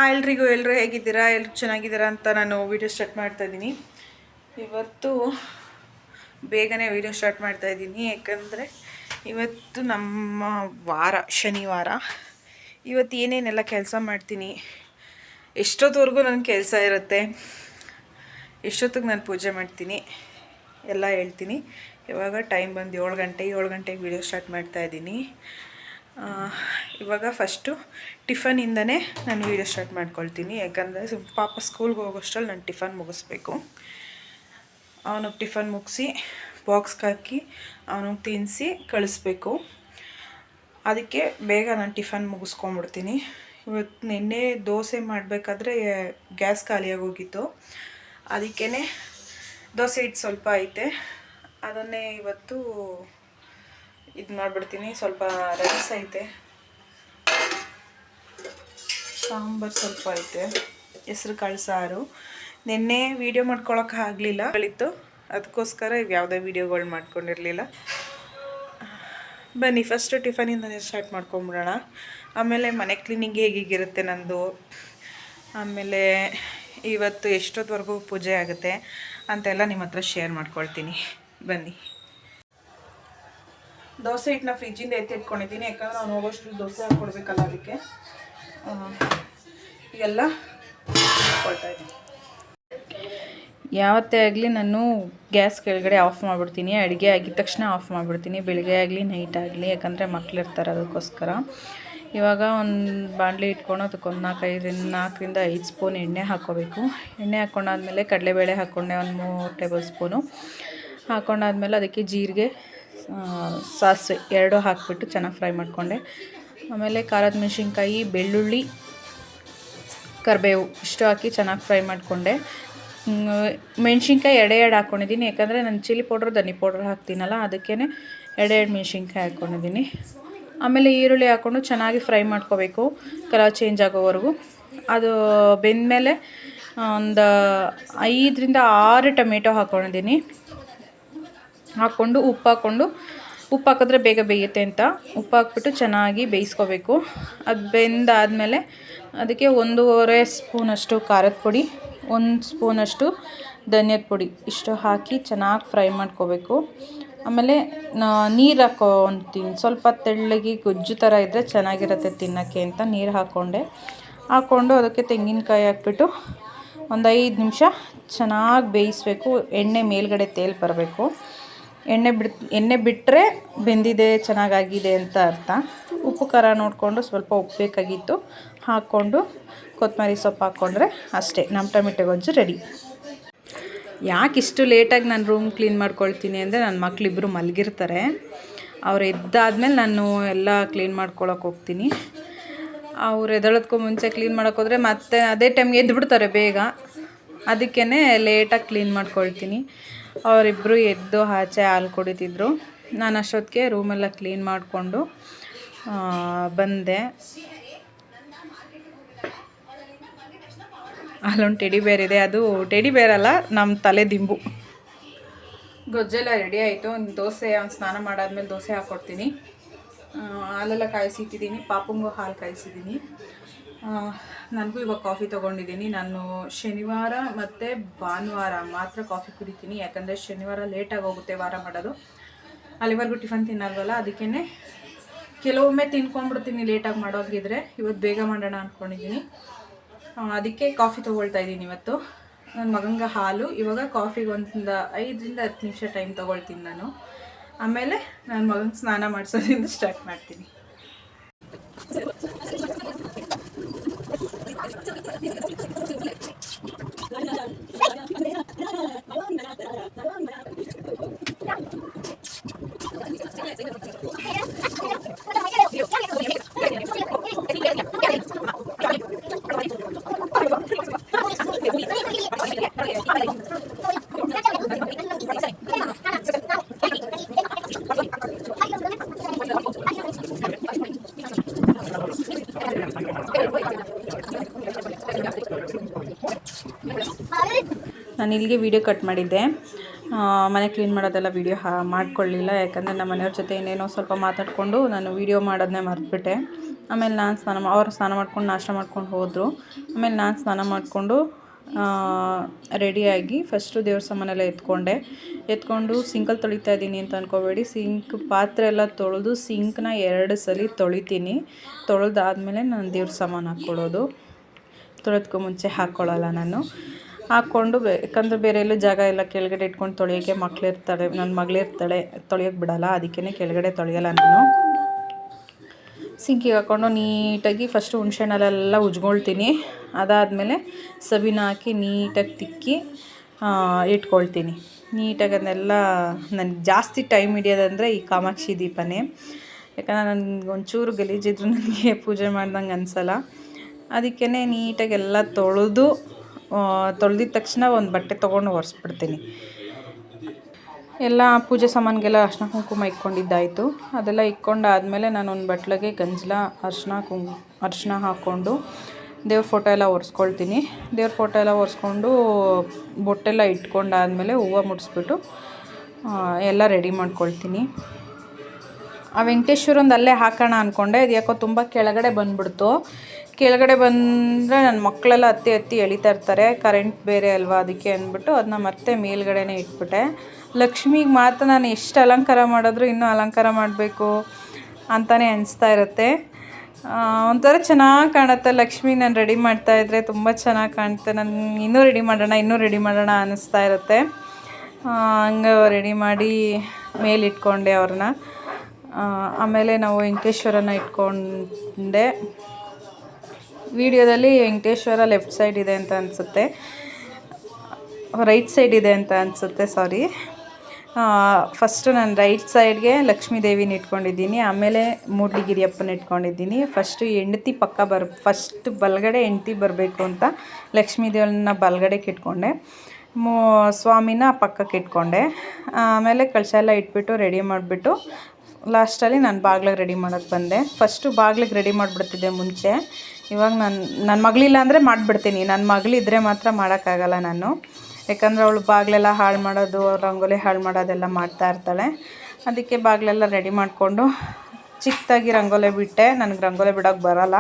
ಎಲ್ಲರೂ ಹೇಗಿದ್ದೀರಾ? ಎಲ್ಲರೂ ಚೆನ್ನಾಗಿದ್ದೀರಾ ಅಂತ ನಾನು ವೀಡಿಯೋ ಸ್ಟಾರ್ಟ್ ಮಾಡ್ತಾಯಿದ್ದೀನಿ. ಇವತ್ತು ಬೇಗನೆ ವೀಡಿಯೋ ಸ್ಟಾರ್ಟ್ ಮಾಡ್ತಾಯಿದ್ದೀನಿ, ಯಾಕಂದರೆ ಇವತ್ತು ನಮ್ಮ ವಾರ ಶನಿವಾರ. ಇವತ್ತು ಏನೇನೆಲ್ಲ ಕೆಲಸ ಮಾಡ್ತೀನಿ, ಎಷ್ಟೊತ್ತವರೆಗೂ ನನ್ನ ಕೆಲಸ ಇರುತ್ತೆ, ಎಷ್ಟೊತ್ತಿಗೆ ನಾನು ಪೂಜೆ ಮಾಡ್ತೀನಿ ಎಲ್ಲ ಹೇಳ್ತೀನಿ. ಇವಾಗ ಟೈಮ್ ಬಂದು 7 ಗಂಟೆಗೆ ವೀಡಿಯೋ ಸ್ಟಾರ್ಟ್ ಮಾಡ್ತಾಯಿದ್ದೀನಿ. ಇವಾಗ ಫಸ್ಟು ಟಿಫನಿಂದನೇ ನಾನು ವೀಡಿಯೋ ಸ್ಟಾರ್ಟ್ ಮಾಡ್ಕೊಳ್ತೀನಿ, ಯಾಕಂದರೆ ಪಾಪ ಸ್ಕೂಲ್ಗೆ ಹೋಗೋಷ್ಟರಲ್ಲಿ ನಾನು ಟಿಫನ್ ಮುಗಿಸ್ಬೇಕು. ಅವನಿಗೆ ಟಿಫನ್ ಮುಗಿಸಿ ಬಾಕ್ಸ್ಗೆ ಹಾಕಿ ಅವನಿಗೆ ತಿನ್ನಿಸಿ ಕಳಿಸ್ಬೇಕು. ಅದಕ್ಕೆ ಬೇಗ ನಾನು ಟಿಫನ್ ಮುಗಿಸ್ಕೊಂಬಿಡ್ತೀನಿ. ಇವತ್ತು ನಿನ್ನೆ ದೋಸೆ ಮಾಡಬೇಕಾದ್ರೆ ಗ್ಯಾಸ್ ಖಾಲಿಯಾಗೋಗಿತ್ತು, ಅದಕ್ಕೇ ದೋಸೆ ಹಿಟ್ಟು ಸ್ವಲ್ಪ ಐತೆ, ಅದನ್ನೇ ಇವತ್ತು ಇದು ಮಾಡಿಬಿಡ್ತೀನಿ. ಸ್ವಲ್ಪ ರೈಸ್ ಐತೆ, ಸಾಂಬಾರು ಸ್ವಲ್ಪ ಐತೆ, ಹೆಸ್ರು ಕಾಳು ಸಾರು. ನಿನ್ನೆ ವೀಡಿಯೋ ಮಾಡ್ಕೊಳಕ್ಕೆ ಆಗಲಿಲ್ಲ ಗಳಿತ್ತು, ಅದಕ್ಕೋಸ್ಕರ ಯಾವುದೇ ವೀಡಿಯೋಗಳು ಮಾಡ್ಕೊಂಡಿರಲಿಲ್ಲ. ಬನ್ನಿ ಫಸ್ಟು ಟಿಫನಿಂದನೇ ಸ್ಟಾರ್ಟ್ ಮಾಡ್ಕೊಂಬಿಡೋಣ. ಆಮೇಲೆ ಮನೆ ಕ್ಲೀನಿಂಗ್ ಹೇಗಿರುತ್ತೆ ನಂದು, ಆಮೇಲೆ ಇವತ್ತು ಎಷ್ಟೊತ್ತವರೆಗೂ ಪೂಜೆ ಆಗುತ್ತೆ ಅಂತೆಲ್ಲ ನಿಮ್ಮ ಹತ್ರ ಶೇರ್ ಮಾಡ್ಕೊಳ್ತೀನಿ. ಬನ್ನಿ. ದೋಸೆ ಹಿಟ್ಟನ್ನ ಫ್ರಿಜ್ಜಿಂದ ಎತ್ತಿಟ್ಕೊಂಡಿದ್ದೀನಿ, ಯಾಕಂದ್ರೆ ಅವ್ನು ಹೋಗೋಷ್ಟು ದೋಸೆ ಹಾಕ್ಕೊಡ್ಬೇಕಲ್ಲ, ಅದಕ್ಕೆ ಎಲ್ಲ ಕೊಡ್ತಾ ಇದ್ದೀನಿ. ಯಾವತ್ತೇ ಆಗಲಿ ನಾನು ಗ್ಯಾಸ್ ಕೆಳಗಡೆ ಆಫ್ ಮಾಡಿಬಿಡ್ತೀನಿ. ಅಡುಗೆ ಆಗಿದ ತಕ್ಷಣ ಆಫ್ ಮಾಡಿಬಿಡ್ತೀನಿ, ಬೆಳಗ್ಗೆ ಆಗಲಿ ನೈಟ್ ಆಗಲಿ, ಯಾಕಂದರೆ ಮಕ್ಕಳಿರ್ತಾರೆ ಅದಕ್ಕೋಸ್ಕರ. ಇವಾಗ ಒಂದು ಬಾಣಲಿ ಇಟ್ಕೊಂಡು ಅದಕ್ಕೊಂದು 4ರಿಂದ 5 ಸ್ಪೂನ್ ಎಣ್ಣೆ ಹಾಕ್ಕೋಬೇಕು. ಎಣ್ಣೆ ಹಾಕ್ಕೊಂಡಾದ್ಮೇಲೆ ಕಡಲೆಬೇಳೆ ಹಾಕ್ಕೊಂಡೆ, ಒಂದು 3 ಟೇಬಲ್ ಸ್ಪೂನು ಹಾಕ್ಕೊಂಡಾದ್ಮೇಲೆ ಅದಕ್ಕೆ ಜೀರಿಗೆ, ಸಾಸಿವೆ 2 ಹಾಕಿಬಿಟ್ಟು ಚೆನ್ನಾಗಿ ಫ್ರೈ ಮಾಡಿಕೊಂಡೆ. ಆಮೇಲೆ ಖಾರದ ಮೆಣಸಿನ್ಕಾಯಿ, ಬೆಳ್ಳುಳ್ಳಿ, ಕರಿಬೇವು ಇಷ್ಟು ಹಾಕಿ ಚೆನ್ನಾಗಿ ಫ್ರೈ ಮಾಡಿಕೊಂಡೆ. ಮೆಣಸಿನ್ಕಾಯಿ 2 ಹಾಕ್ಕೊಂಡಿದ್ದೀನಿ, ಯಾಕಂದರೆ ನಾನು ಚಿಲ್ಲಿ ಪೌಡ್ರ್ ಧನಿ ಪೌಡ್ರ್ ಹಾಕ್ತೀನಲ್ಲ, ಅದಕ್ಕೇ 2 ಮೆಣಸಿನ್ಕಾಯಿ ಹಾಕ್ಕೊಂಡಿದ್ದೀನಿ. ಆಮೇಲೆ ಈರುಳ್ಳಿ ಹಾಕ್ಕೊಂಡು ಚೆನ್ನಾಗಿ ಫ್ರೈ ಮಾಡ್ಕೋಬೇಕು, ಕಲರ್ ಚೇಂಜ್ ಆಗೋವರೆಗೂ. ಅದು ಬೆಂದಮೇಲೆ ಒಂದು 5ರಿಂದ 6 ಟೊಮೆಟೊ ಹಾಕ್ಕೊಂಡಿದ್ದೀನಿ. ಹಾಕ್ಕೊಂಡು ಉಪ್ಪು ಹಾಕಿದ್ರೆ ಬೇಗ ಬೇಯುತ್ತೆ ಅಂತ ಉಪ್ಪು ಹಾಕ್ಬಿಟ್ಟು ಚೆನ್ನಾಗಿ ಬೇಯಿಸ್ಕೋಬೇಕು. ಅದು ಬೆಂದಾದಮೇಲೆ ಅದಕ್ಕೆ 1.5 ಸ್ಪೂನಷ್ಟು ಖಾರದ ಪುಡಿ, 1 ಸ್ಪೂನಷ್ಟು ಧನಿಯದ ಪುಡಿ ಇಷ್ಟು ಹಾಕಿ ಚೆನ್ನಾಗಿ ಫ್ರೈ ಮಾಡ್ಕೋಬೇಕು. ಆಮೇಲೆ ನೀರು ಹಾಕ್ಕೊತೀನಿ, ಸ್ವಲ್ಪ ತೆಳ್ಳಗೆ ಗೊಜ್ಜು ಥರ ಇದ್ದರೆ ಚೆನ್ನಾಗಿರುತ್ತೆ ತಿನ್ನೋಕ್ಕೆ ಅಂತ ನೀರು ಹಾಕ್ಕೊಂಡು ಅದಕ್ಕೆ ತೆಂಗಿನಕಾಯಿ ಹಾಕ್ಬಿಟ್ಟು ಒಂದು 5 ನಿಮಿಷ ಚೆನ್ನಾಗಿ ಬೇಯಿಸಬೇಕು. ಎಣ್ಣೆ ಮೇಲ್ಗಡೆ ತೇಲಿ ಬರಬೇಕು. ಎಣ್ಣೆ ಬಿಟ್ಟರೆ ಬೆಂದಿದೆ, ಚೆನ್ನಾಗಾಗಿದೆ ಅಂತ ಅರ್ಥ. ಉಪ್ಪು ಖಾರ ನೋಡಿಕೊಂಡು ಸ್ವಲ್ಪ ಉಪ್ಪು ಬೇಕಾಗಿತ್ತು ಹಾಕ್ಕೊಂಡು ಕೊತ್ತಂಬರಿ ಸೊಪ್ಪು ಹಾಕ್ಕೊಂಡ್ರೆ ಅಷ್ಟೇ, ನಮ್ಮ ಟೊಮೆಟೊ ಗೊಜ್ಜು ರೆಡಿ. ಯಾಕೆ ಇಷ್ಟು ಲೇಟಾಗಿ ನಾನು ರೂಮ್ ಕ್ಲೀನ್ ಮಾಡ್ಕೊಳ್ತೀನಿ ಅಂದರೆ, ನನ್ನ ಮಕ್ಕಳಿಬ್ಬರು ಮಲಗಿರ್ತಾರೆ. ಅವ್ರು ಎದ್ದಾದ್ಮೇಲೆ ನಾನು ಎಲ್ಲ ಕ್ಲೀನ್ ಮಾಡ್ಕೊಳಕ್ಕೆ ಹೋಗ್ತೀನಿ. ಅವ್ರು ಎದ್ದೇಳೋದಕ್ಕೂ ಮುಂಚೆ ಕ್ಲೀನ್ ಮಾಡೋಕ್ಕೋದ್ರೆ ಮತ್ತೆ ಅದೇ ಟೈಮ್ಗೆ ಎದ್ದುಬಿಡ್ತಾರೆ ಬೇಗ, ಅದಕ್ಕೇ ಲೇಟಾಗಿ ಕ್ಲೀನ್ ಮಾಡ್ಕೊಳ್ತೀನಿ. ಅವರಿಬ್ಬರು ಎದ್ದು ಆಚೆ ಹಾಲು ಕುಡಿತಿದ್ರು. ನಾನು ಅಷ್ಟೊತ್ತಿಗೆ ರೂಮೆಲ್ಲ ಕ್ಲೀನ್ ಮಾಡಿಕೊಂಡು ಬಂದೆ. ಅಲ್ಲೊಂದು ಟೆಡಿ ಬೇರ್ ಇದೆ, ಅದು ಟೆಡಿ ಬೇರಲ್ಲ, ನಮ್ಮ ತಲೆ ದಿಂಬು. ಗೊಜ್ಜೆಲ್ಲ ರೆಡಿ ಆಯಿತು. ಒಂದು ದೋಸೆ, ಸ್ನಾನ ಮಾಡಾದ್ಮೇಲೆ ದೋಸೆ ಹಾಕ್ಕೊಡ್ತೀನಿ. ಹಾಲೆಲ್ಲ ಕಾಯಿಸಿಟ್ಟಿದ್ದೀನಿ, ಪಾಪುಂಗೂ ಹಾಲು ಕಾಯಿಸಿದ್ದೀನಿ. ನನಗೂ ಇವಾಗ ಕಾಫಿ ತೊಗೊಂಡಿದ್ದೀನಿ. ನಾನು ಶನಿವಾರ ಮತ್ತು ಭಾನುವಾರ ಮಾತ್ರ ಕಾಫಿ ಕುಡಿತೀನಿ, ಯಾಕಂದರೆ ಶನಿವಾರ ಲೇಟಾಗಿ ಹೋಗುತ್ತೆ ವಾರ ಮಾಡೋದು, ಅಲ್ಲಿವರೆಗೂ ಟಿಫನ್ ತಿನ್ನಲ್ವಲ್ಲ, ಅದಕ್ಕೇ ಕೆಲವೊಮ್ಮೆ ತಿನ್ಕೊಂಡ್ಬಿಡ್ತೀನಿ ಲೇಟಾಗಿ ಮಾಡೋಗಿದ್ರೆ. ಇವತ್ತು ಬೇಗ ಮಾಡೋಣ ಅಂದ್ಕೊಂಡಿದ್ದೀನಿ, ಅದಕ್ಕೆ ಕಾಫಿ ತೊಗೊಳ್ತಾ ಇದ್ದೀನಿ ಇವತ್ತು. ನನ್ನ ಮಗಂಗೆ ಹಾಲು, ಇವಾಗ ಕಾಫಿಗೆ ಒಂದು 5ರಿಂದ 10 ನಿಮಿಷ ಟೈಮ್ ತೊಗೊಳ್ತೀನಿ ನಾನು. ಆಮೇಲೆ ನನ್ನ ಮಗಂಗೆ ಸ್ನಾನ ಮಾಡಿಸೋದ್ರಿಂದ ಸ್ಟಾರ್ಟ್ ಮಾಡ್ತೀನಿ. ನಾನು ಇಲ್ಲಿಗೆ ವಿಡಿಯೋ ಕಟ್ ಮಾಡಿದ್ದೆ. ಮನೆ ಕ್ಲೀನ್ ಮಾಡೋದೆಲ್ಲ ವೀಡಿಯೋ ಮಾಡ್ಕೊಳ್ಳಿಲ್ಲ, ಯಾಕಂದರೆ ನಮ್ಮ ಮನೆಯವ್ರ ಜೊತೆ ಏನೇನೋ ಸ್ವಲ್ಪ ಮಾತಾಡಿಕೊಂಡು ನಾನು ವೀಡಿಯೋ ಮಾಡೋದನ್ನೇ ಮರೆತುಬಿಟ್ಟೆ. ಆಮೇಲೆ ನಾನು ಅವ್ರು ಸ್ನಾನ ಮಾಡ್ಕೊಂಡು ನಾಷ್ಟ ಮಾಡ್ಕೊಂಡು ಹೋದರು. ಆಮೇಲೆ ನಾನು ಸ್ನಾನ ಮಾಡಿಕೊಂಡು ರೆಡಿಯಾಗಿ ಫಸ್ಟು ದೇವ್ರ ಸಾಮಾನೆಲ್ಲ ಎತ್ಕೊಂಡು ಸಿಂಕಲ್ಲಿ ತೊಳಿತಾ ಇದ್ದೀನಿ ಅಂತ ಅಂದ್ಕೋಬೇಡಿ. ಪಾತ್ರೆ ಎಲ್ಲ ತೊಳೆದು ಸಿಂಕ್ನ 2 ಸಲ ತೊಳಿತೀನಿ. ತೊಳೆದಾದ್ಮೇಲೆ ನಾನು ದೇವ್ರ ಸಾಮಾನು ಹಾಕ್ಕೊಳ್ಳೋದು. ತೊಳೆದಕ್ಕೂ ಮುಂಚೆ ಹಾಕ್ಕೊಳ್ಳಲ್ಲ ನಾನು. ಹಾಕ್ಕೊಂಡು ಯಾಕಂದರೆ ಬೇರೆ ಎಲ್ಲೂ ಜಾಗ ಎಲ್ಲ ಕೆಳಗಡೆ ಇಟ್ಕೊಂಡು ತೊಳೆಯೋಕ್ಕೆ ಮಕ್ಕಳಿರ್ತಾಳೆ, ನನ್ನ ಮಗಳಿರ್ತಾಳೆ, ತೊಳೆಯೋಕ್ಕೆ ಬಿಡಲ್ಲ. ಅದಕ್ಕೇ ಕೆಳಗಡೆ ತೊಳೆಯಲ್ಲ ನಾನು. ಸಿಂಕಿಗೆ ಹಾಕ್ಕೊಂಡು ನೀಟಾಗಿ ಫಸ್ಟು ಹುಣ್ಸೆಹಣ್ಣಲ್ಲೆಲ್ಲ ಉಜ್ಕೊಳ್ತೀನಿ. ಅದಾದಮೇಲೆ ಸಬೀನ ಹಾಕಿ ನೀಟಾಗಿ ತಿಕ್ಕಿ ಇಟ್ಕೊಳ್ತೀನಿ. ನೀಟಾಗಿ ಅದನ್ನೆಲ್ಲ ನನಗೆ ಜಾಸ್ತಿ ಟೈಮ್ ಹಿಡಿಯೋದಂದರೆ ಈ ಕಾಮಾಕ್ಷಿ ದೀಪನೇ. ಯಾಕಂದರೆ ನನಗೆ ಒಂಚೂರು ಗಲೀಜಿದ್ರು ನನಗೆ ಪೂಜೆ ಮಾಡ್ದಂಗೆ ಅನಿಸಲ್ಲ. ಅದಕ್ಕೇ ನೀಟಾಗಿ ಎಲ್ಲ ತೊಳೆದಿದ್ದ ತಕ್ಷಣ ಒಂದು ಬಟ್ಟೆ ತೊಗೊಂಡು ಒರೆಸ್ಬಿಡ್ತೀನಿ. ಎಲ್ಲ ಪೂಜೆ ಸಾಮಾನಿಗೆಲ್ಲ ಅರಿಶಿನ ಕುಂಕುಮ ಇಟ್ಕೊಂಡಿದ್ದಾಯಿತು. ಅದೆಲ್ಲ ಇಟ್ಕೊಂಡಾದಮೇಲೆ ನಾನು ಒಂದು ಬಟ್ಲಿಗೆ ಗಂಜಲ ಅರಿಶಿನ ಹಾಕ್ಕೊಂಡು ದೇವ್ರ ಫೋಟೋ ಎಲ್ಲ ಒರೆಸ್ಕೊಳ್ತೀನಿ. ದೇವ್ರ ಫೋಟೋ ಎಲ್ಲ ಒರೆಸ್ಕೊಂಡು ಬೊಟ್ಟೆಲ್ಲ ಇಟ್ಕೊಂಡಾದಮೇಲೆ ಹೂವು ಮುಡಿಸ್ಬಿಟ್ಟು ಎಲ್ಲ ರೆಡಿ ಮಾಡ್ಕೊಳ್ತೀನಿ. ಆ ವೆಂಕಟೇಶ್ವರಂದು ಅಲ್ಲೇ ಹಾಕೋಣ ಅಂದ್ಕೊಂಡೆ. ಅದು ಯಾಕೋ ತುಂಬ ಕೆಳಗಡೆ ಬಂದುಬಿಡ್ತು. ಕೆಳಗಡೆ ಬಂದರೆ ನನ್ನ ಮಕ್ಕಳೆಲ್ಲ ಹತ್ತಿ ಎಳಿತಾ ಇರ್ತಾರೆ, ಕರೆಂಟ್ ಬೇರೆ ಅಲ್ವಾ, ಅದಕ್ಕೆ ಅಂದ್ಬಿಟ್ಟು ಅದನ್ನ ಮತ್ತೆ ಮೇಲ್ಗಡೆನೇ ಇಟ್ಬಿಟ್ಟೆ. ಲಕ್ಷ್ಮಿಗೆ ಮಾತ್ರ ನಾನು ಎಷ್ಟು ಅಲಂಕಾರ ಮಾಡಿದ್ರು ಇನ್ನೂ ಅಲಂಕಾರ ಮಾಡಬೇಕು ಅಂತಲೇ ಅನಿಸ್ತಾ ಇರುತ್ತೆ. ಒಂಥರ ಚೆನ್ನಾಗಿ ಕಾಣುತ್ತೆ. ಲಕ್ಷ್ಮಿ ನಾನು ರೆಡಿ ಮಾಡ್ತಾಯಿದ್ರೆ ತುಂಬ ಚೆನ್ನಾಗಿ ಕಾಣುತ್ತೆ. ನಾನು ಇನ್ನೂ ರೆಡಿ ಮಾಡೋಣ ಅನ್ನಿಸ್ತಾ ಇರುತ್ತೆ. ಹಂಗೆ ರೆಡಿ ಮಾಡಿ ಮೇಲಿಟ್ಕೊಂಡೆ ಅವ್ರನ್ನ. ಆಮೇಲೆ ನಾವು ವೆಂಕಟೇಶ್ವರನ ಇಟ್ಕೊಂಡೆ. ವಿಡಿಯೋದಲ್ಲಿ ವೆಂಕಟೇಶ್ವರ ಲೆಫ್ಟ್ ಸೈಡ್ ಇದೆ ಅಂತ ಅನಿಸುತ್ತೆ, ರೈಟ್ ಸೈಡ್ ಇದೆ ಅಂತ ಅನಿಸುತ್ತೆ, ಸಾರಿ. ಫಸ್ಟು ನಾನು ರೈಟ್ ಸೈಡ್ಗೆ ಲಕ್ಷ್ಮೀ ದೇವಿನ ಇಟ್ಕೊಂಡಿದ್ದೀನಿ. ಆಮೇಲೆ ಮೂಡ್ಲಿಗಿರಿಯಪ್ಪನ ಇಟ್ಕೊಂಡಿದ್ದೀನಿ. ಫಸ್ಟ್ ಬಲಗಡೆ ಹೆಂಡ್ತಿ ಬರಬೇಕು ಅಂತ ಲಕ್ಷ್ಮೀ ದೇವರನ್ನ ಬಲಗಡೆಗೆ ಇಟ್ಕೊಂಡೆ, ಸ್ವಾಮಿನ ಪಕ್ಕಕ್ಕೆ ಇಟ್ಕೊಂಡೆ. ಆಮೇಲೆ ಕಳಶ ಎಲ್ಲ ಇಟ್ಬಿಟ್ಟು ರೆಡಿ ಮಾಡಿಬಿಟ್ಟು ಲಾಸ್ಟಲ್ಲಿ ನಾನು ಬಾಗಿಲಿಗೆ ರೆಡಿ ಮಾಡೋಕ್ಕೆ ಬಂದೆ. ಫಸ್ಟು ಬಾಗಿಲಿಗೆ ರೆಡಿ ಮಾಡಿಬಿಡ್ತಿದ್ದೆ ಮುಂಚೆ. ಇವಾಗ ನನ್ನ ಮಗಳಿಲ್ಲ ಅಂದರೆ ಮಾಡಿಬಿಡ್ತೀನಿ. ನನ್ನ ಮಗಳಿದ್ದರೆ ಮಾತ್ರ ಮಾಡೋಕ್ಕಾಗಲ್ಲ ನಾನು, ಯಾಕಂದರೆ ಅವಳು ಬಾಗಿಲೆಲ್ಲ ಹಾಳು ಮಾಡೋದು, ರಂಗೋಲಿ ಹಾಳು ಮಾಡೋದೆಲ್ಲ ಮಾಡ್ತಾ ಇರ್ತಾಳೆ. ಅದಕ್ಕೆ ಬಾಗಿಲೆಲ್ಲ ರೆಡಿ ಮಾಡಿಕೊಂಡು ಚಿಕ್ಕದಾಗಿ ರಂಗೋಲಿ ಬಿಟ್ಟೆ. ನನಗೆ ರಂಗೋಲಿ ಬಿಡೋಕ್ಕೆ ಬರೋಲ್ಲ.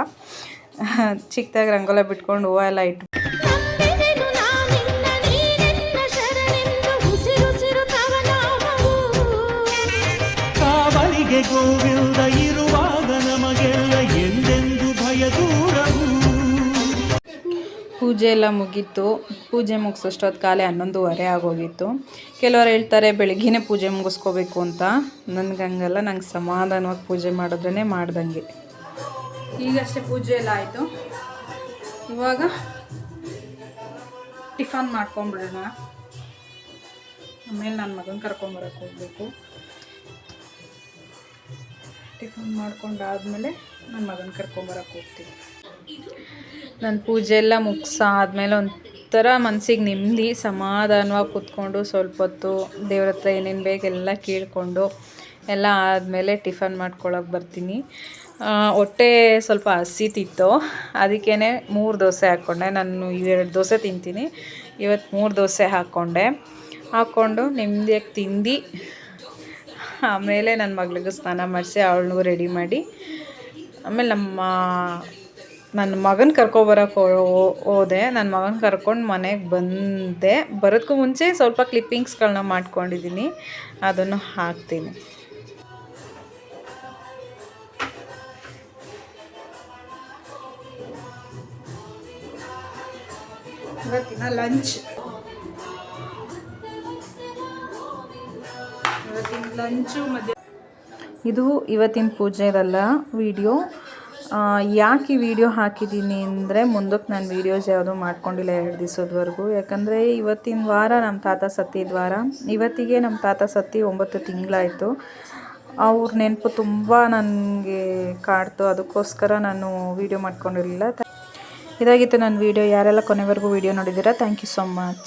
ಚಿಕ್ಕದಾಗಿ ರಂಗೋಲಿ ಬಿಟ್ಕೊಂಡು ಹೂವು ಎಲ್ಲ ಇಟ್ಟು ಗೋವಿಂದ ಇರುವಾಗ ನಮಗೆಲ್ಲ ಎಂದೆಂದು ಭಯ ದೂರವು. ಪೂಜೆ ಎಲ್ಲ ಮುಗೀತು. ಪೂಜೆ ಮುಗಿಸೋಷ್ಟೊತ್ತು ಕಾಲೇ 11:30 ಆಗೋಗಿತ್ತು. ಕೆಲವರು ಹೇಳ್ತಾರೆ ಬೆಳಗ್ಗೆನೇ ಪೂಜೆ ಮುಗಿಸ್ಕೋಬೇಕು ಅಂತ. ನನಗೆ ಹಂಗಲ್ಲ, ನಂಗೆ ಸಮಾಧಾನವಾಗಿ ಪೂಜೆ ಮಾಡಿದ್ರೇ ಮಾಡ್ದಂಗೆ. ಈಗಷ್ಟೇ ಪೂಜೆ ಎಲ್ಲ ಆಯಿತು. ಇವಾಗ ಟಿಫನ್ ಮಾಡ್ಕೊಂಬಿಡೋಣ. ಆಮೇಲೆ ನನ್ನ ಮಗನ ಕರ್ಕೊಂಬರಕ್ಕೆ ಹೋಗಬೇಕು. ಟಿಫನ್ ಮಾಡ್ಕೊಂಡಾದ್ಮೇಲೆ ನನ್ನ ಮಗನ ಕರ್ಕೊಂಬರಕ್ಕೆ ಹೋಗ್ತೀನಿ. ನನ್ನ ಪೂಜೆ ಎಲ್ಲ ಮುಗಿಸಾದ್ಮೇಲೆ ಒಂಥರ ಮನಸ್ಸಿಗೆ ನೆಮ್ಮದಿ, ಸಮಾಧಾನವಾಗಿ ಕೂತ್ಕೊಂಡು ಸ್ವಲ್ಪ ಹೊತ್ತು ದೇವ್ರ ಹತ್ರ ಏನೇನು ಬೇಕೆಲ್ಲ ಕೇಳಿಕೊಂಡು ಎಲ್ಲ ಆದಮೇಲೆ ಟಿಫನ್ ಮಾಡ್ಕೊಳಕ್ಕೆ ಬರ್ತೀನಿ. ಹೊಟ್ಟೆ ಸ್ವಲ್ಪ ಹಸಿತಿತ್ತು, ಅದಕ್ಕೇ 3 ದೋಸೆ ಹಾಕ್ಕೊಂಡೆ. ನಾನು 2 ದೋಸೆ ತಿಂತೀನಿ, ಇವತ್ತು 3 ದೋಸೆ ಹಾಕ್ಕೊಂಡು ನೆಮ್ಮದಿಯಾಗಿ ತಿಂದು ಆಮೇಲೆ ನನ್ನ ಮಗಳಿಗೂ ಸ್ನಾನ ಮಾಡಿಸಿ ಅವಳನ್ನೂ ರೆಡಿ ಮಾಡಿ ಆಮೇಲೆ ನನ್ನ ಮಗನ ಕರ್ಕೊಬರಕ್ಕೆ ಹೋದೆ. ನನ್ನ ಮಗನ ಕರ್ಕೊಂಡು ಮನೆಗೆ ಬಂದೆ. ಬರೋದಕ್ಕೂ ಮುಂಚೆ ಸ್ವಲ್ಪ ಕ್ಲಿಪ್ಪಿಂಗ್ಸ್ಗಳನ್ನ ಮಾಡ್ಕೊಂಡಿದ್ದೀನಿ, ಅದನ್ನು ಹಾಕ್ತೀನಿ. ಇವತ್ತಿನ ಲಂಚು ಇದು ಇವತ್ತಿನ ಪೂಜೆದಲ್ಲ ವಿಡಿಯೋ. ಯಾಕೆ ಈ ವಿಡಿಯೋ ಹಾಕಿದ್ದೀನಿ ಅಂದರೆ ಮುಂದಕ್ಕೆ ನಾನು ವೀಡಿಯೋಸ್ ಯಾವುದೂ ಮಾಡ್ಕೊಂಡಿಲ್ಲ 2 ದಿವಸದವರೆಗೂ. ಯಾಕಂದರೆ ಇವತ್ತಿನ ವಾರ ನಮ್ಮ ತಾತ ಸತ್ತಿದ ವಾರ. ಇವತ್ತಿಗೆ ನಮ್ಮ ತಾತ ಸತ್ತಿ 9 ತಿಂಗಳಾಯಿತು. ಅವ್ರ ನೆನಪು ತುಂಬ ನನಗೆ ಕಾಡ್ತು, ಅದಕ್ಕೋಸ್ಕರ ನಾನು ವೀಡಿಯೋ ಮಾಡ್ಕೊಂಡಿರಲಿಲ್ಲ. ಇದಾಗಿತ್ತು ನನ್ನ ವೀಡಿಯೋ. ಯಾರೆಲ್ಲ ಕೊನೆವರೆಗೂ ವೀಡಿಯೋ ನೋಡಿದ್ದೀರಾ, ಥ್ಯಾಂಕ್ ಯು ಸೋ ಮಚ್.